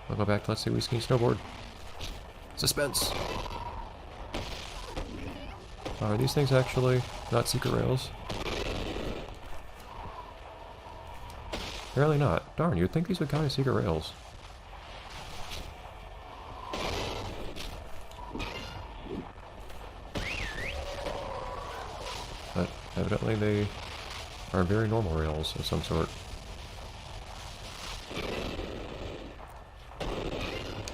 We'll go back to Let's See We Ski and Snowboard. Suspense! Are these things actually not secret rails? Apparently not. Darn, you'd think these would count as secret rails. But evidently they are very normal rails of some sort.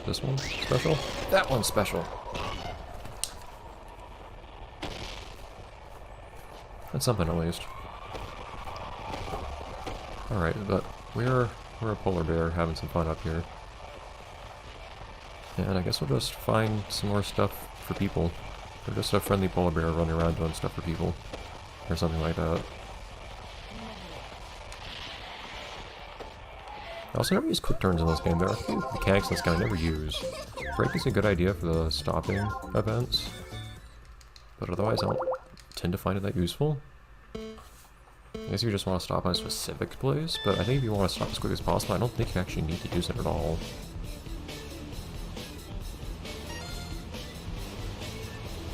This one special? That one's special! That's something at least. Alright, but we're a polar bear having some fun up here. And I guess we'll just find some more stuff for people. Or just a friendly polar bear running around doing stuff for people. Or something like that. I also never use quick turns in this game. There are a few mechanics in this game I never use. Break is a good idea for the stopping events. But otherwise I don't tend to find it that useful. I guess you just want to stop on a specific place, but I think if you want to stop as quick as possible, I don't think you actually need to use it at all.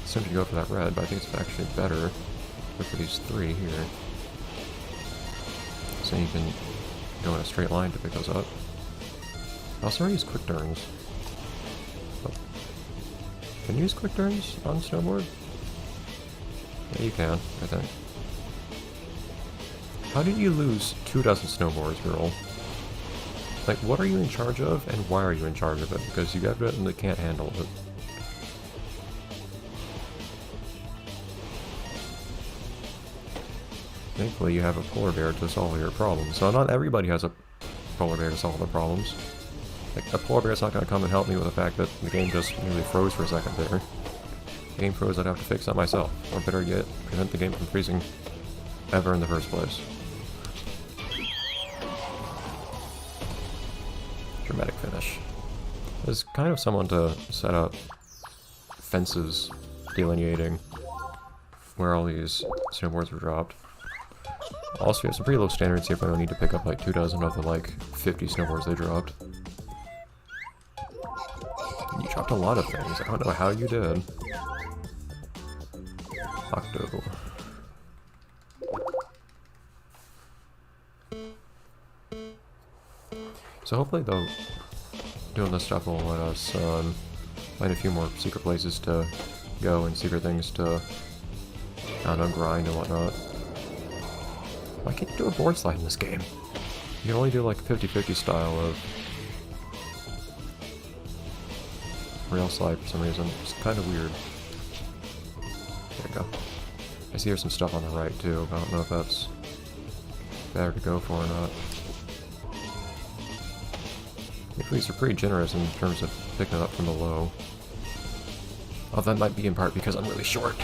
It's tempting to go for that red, but I think it's actually better go for these three here. So you can go in a straight line to pick those up. I also use quick turns. Oh. Can you use quick turns on snowboard? Yeah, you can, I think. How did you lose 24 snowboards, girl? Like, what are you in charge of, and why are you in charge of it? Because you evidently can't handle it. Thankfully, you have a polar bear to solve your problems. So not everybody has a polar bear to solve their problems. Like, a polar bear's not going to come and help me with the fact that the game just nearly froze for a second there. The game froze, I'd have to fix that myself. Or better yet, prevent the game from freezing ever in the first place. Dramatic finish. There's kind of someone to set up fences delineating where all these snowboards were dropped. Also, we have some pretty low standards here if I don't need to pick up like 24 of the like 50 snowboards they dropped. You dropped a lot of things. I don't know how you did. Octo. So hopefully though, doing this stuff will let us find a few more secret places to go and secret things to, I don't know, grind and whatnot. Why can't you do a board slide in this game? You can only do like 50-50 style of rail slide for some reason. It's kind of weird. There you go. I see there's some stuff on the right too, but I don't know if that's better to go for or not. The police are pretty generous in terms of picking it up from below. Oh, that might be in part because I'm really short.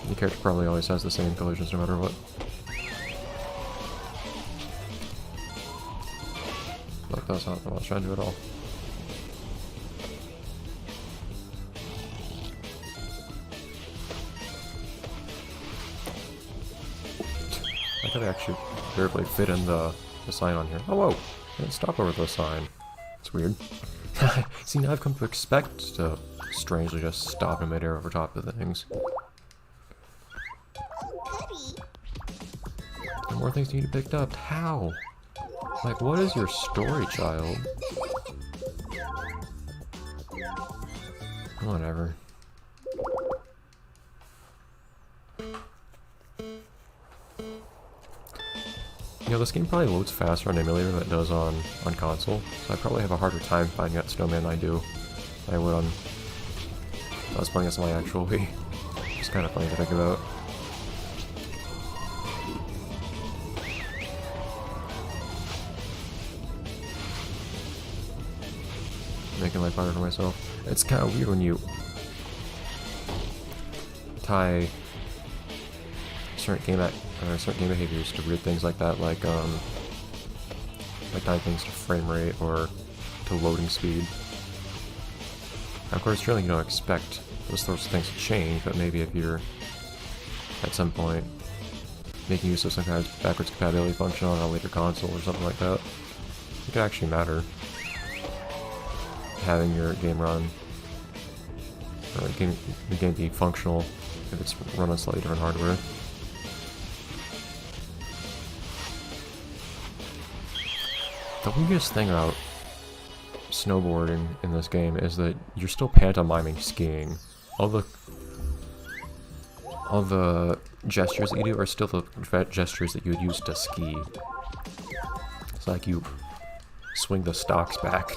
The character probably always has the same collisions no matter what. Look, that's not what I was trying to do at all. I could actually barely fit in the sign on here. Oh, whoa! I didn't stop over the sign. It's weird. See, now I've come to expect to strangely just stop in midair over top of things. And more things need to be picked up. How? Like, what is your story, child? Whatever. You know, this game probably loads faster on emulator than it does on console, so I probably have a harder time finding that snowman than I would on... I was playing this on my actual Wii. It's kind of funny to think about. Making life harder for myself. It's kind of weird when you tie certain game behaviors to weird things like that, like tying things to frame rate or to loading speed. Now, of course, surely you don't expect those sorts of things to change, but maybe if you're at some point making use of some kind of backwards compatibility function on a later console or something like that, it could actually matter. having your game run, or the game be functional if it's run on slightly different hardware. The weirdest thing about snowboarding in this game is that you're still pantomiming skiing. All the gestures that you do are still the gestures that you would use to ski. It's like you swing the stocks back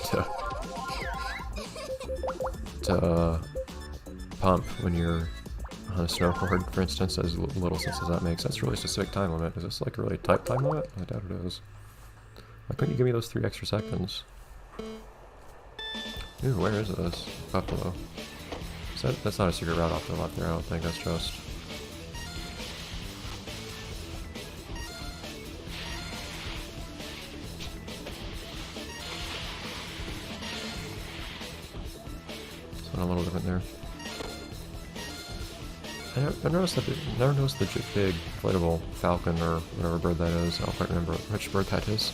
to pump when you're on a snowboard, for instance, as little sense as that makes. That's really specific time limit. Is this like a really tight time limit? I doubt it is. Why couldn't you give me those 3 extra seconds? Ooh, where is this? Buffalo. That's not a secret route off the left there, I don't think. That's just... a little different there. I noticed that never noticed the big inflatable falcon or whatever bird that is. I don't quite remember which bird that is.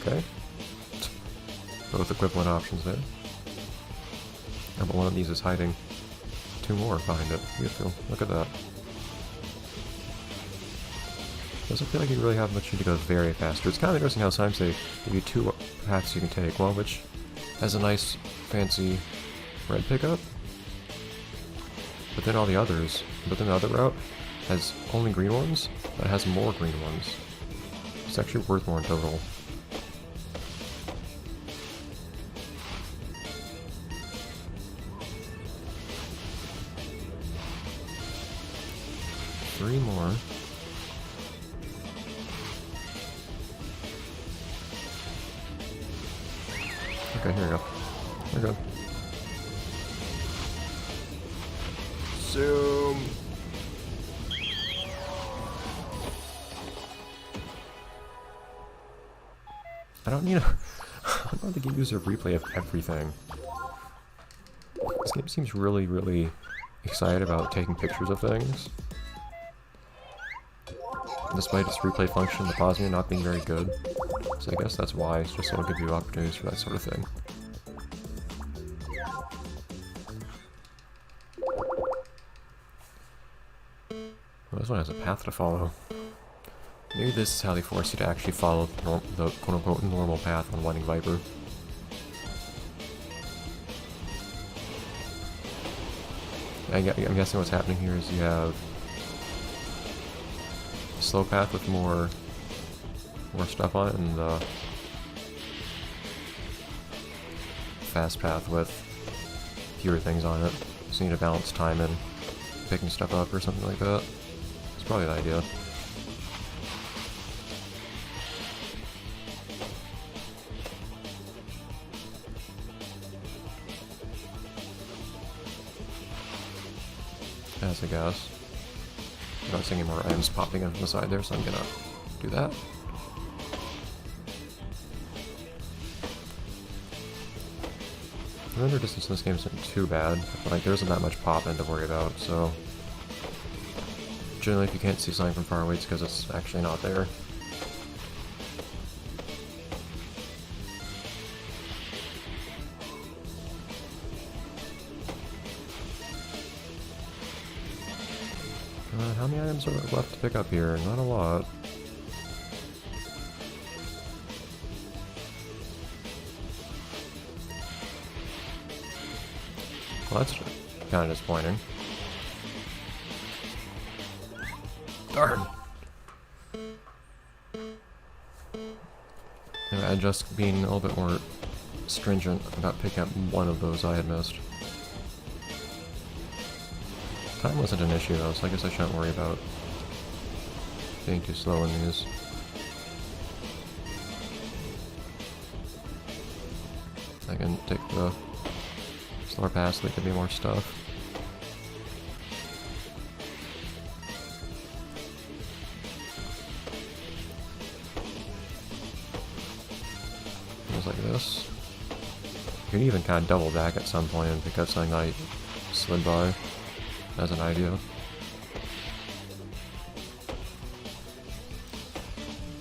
Okay. Both equivalent options there. Oh, but one of these is hiding 2 more behind it. Beautiful. Look at that. Doesn't feel like you really have much need to go very fast. It's kind of interesting how sometimes they give you 2 paths you can take. One of which has a nice, fancy red pickup. But then all the others, the other route has only green ones, but it has more green ones. It's actually worth more in total. Three more. Okay, here we go. We're good. Zoom. I don't need a... I don't think you use a replay of everything. This game seems really, really excited about taking pictures of things. Despite its replay function, the pause menu not being very good. So I guess that's why, it's just so it'll give you opportunities for that sort of thing. Well, this one has a path to follow. Maybe this is how they force you to actually follow the quote-unquote normal path on Winding Viper. I'm guessing what's happening here is you have a slow path with more stuff on it, and the fast path with fewer things on it. So you need to balance time and picking stuff up or something like that. It's probably the idea. As I guess. I'm not seeing any more items popping in from the side there, so I'm gonna do that. The render distance in this game isn't too bad. Like, there isn't that much pop in to worry about, so... Generally, if you can't see something from far away, it's because it's actually not there. How many items are left to pick up here? Not a lot. Well, that's kind of disappointing. Darn! I'm just being a little bit more stringent about picking up one of those I had missed. Time wasn't an issue though, so I guess I shouldn't worry about being too slow in these. I can take the slower pass, there could be more stuff. Things like this. You can even kind of double back at some point and pick up something I slid by. As an idea.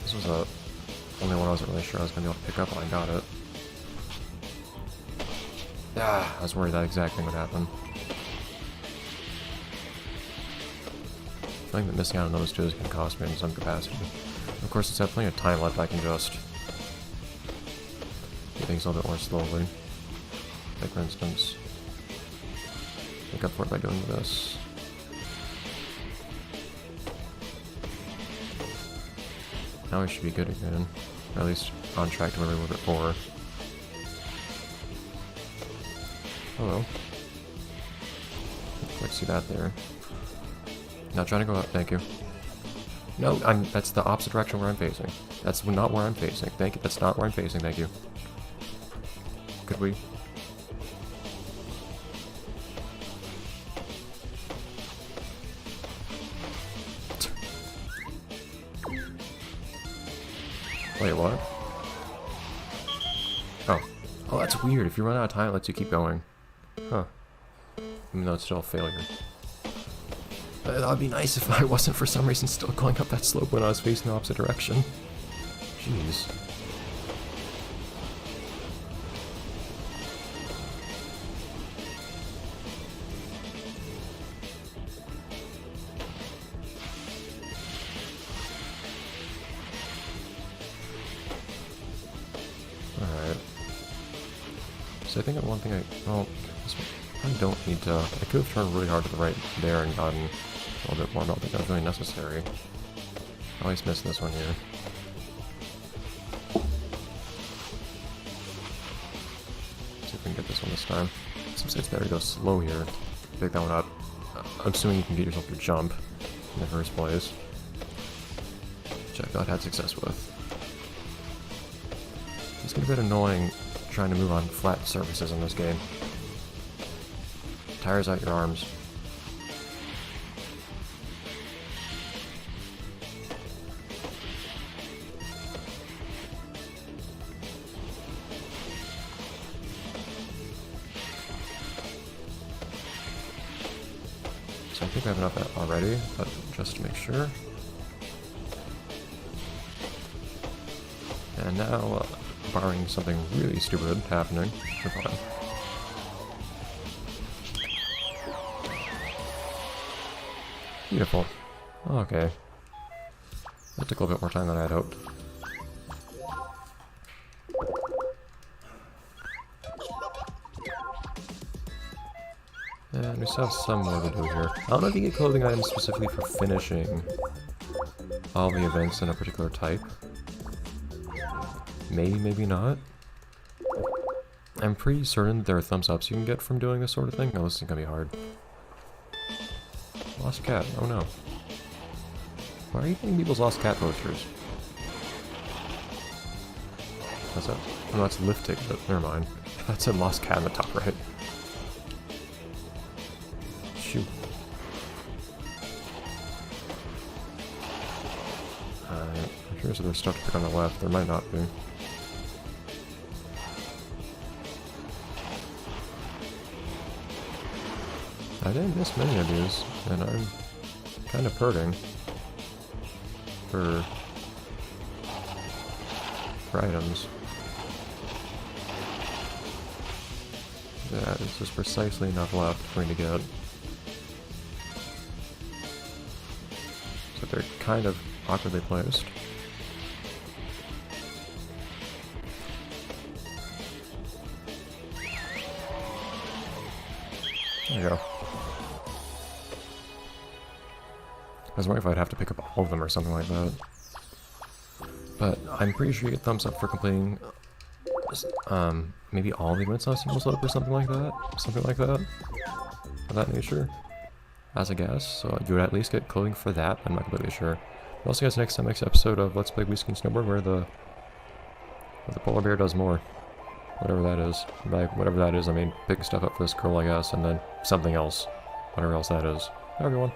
This was the only one I wasn't really sure I was going to be able to pick up when I got it. Ah, I was worried that exact thing would happen. I think that missing out on those two is going to cost me in some capacity. Of course, since I have plenty of time left, I can just do things a little bit more slowly. Like, for instance, make up for it by doing this. Now I should be good again. Or at least on track to where we were before. Hello. Let's see that there. Not trying to go up, thank you. No, that's the opposite direction where I'm facing. That's not where I'm facing. Thank you. That's not where I'm facing, thank you. Could we? Wait, what? Oh. Oh, that's weird. If you run out of time, it lets you keep going. Huh. Even though it's still a failure. That would be nice if I wasn't for some reason still going up that slope when I was facing the opposite direction. Jeez. Alright. So I think that one thing well, I don't need to, I could have turned really hard to the right there and gotten a little bit more, I don't think that was really necessary. I always miss this one here. See if we can get this one this time. Seems it's better to go slow here. Pick that one up. I'm assuming you can get yourself your jump in the first place. Which I thought I had success with. It's gonna be a bit annoying trying to move on flat surfaces in this game. Tires out your arms. So I think I have enough already, but just to make sure. And now, barring something really stupid happening, we're fine. Beautiful. Okay. That took a little bit more time than I had hoped. And we still have some more to do here. I don't know if you get clothing items specifically for finishing all the events in a particular type. Maybe, maybe not. I'm pretty certain there are thumbs ups you can get from doing this sort of thing. Oh, this is gonna be hard. Lost cat, oh no. Why are you getting people's lost cat posters? What's that? Oh, that's lift ticket, never mind. That's a lost cat in the top right. Shoot. I'm curious if there's stuff to pick on the left. There might not be. I didn't miss many of these, and I'm kind of hurting for items. Yeah, it's just precisely enough left for me to get. So they're kind of awkwardly placed. There you go. I was wondering if I'd have to pick up all of them or something like that. But I'm pretty sure you get thumbs up for completing maybe all the events on a single slope or something like that. Something like that. Of that nature. As a guess. So you would at least get clothing for that. I'm not completely sure. But I'll see you guys next episode of Let's Play We Ski and Snowboard where the polar bear does more. Whatever that is. By whatever that is, I mean picking stuff up for this girl, I guess, and then something else. Whatever else that is. Bye everyone.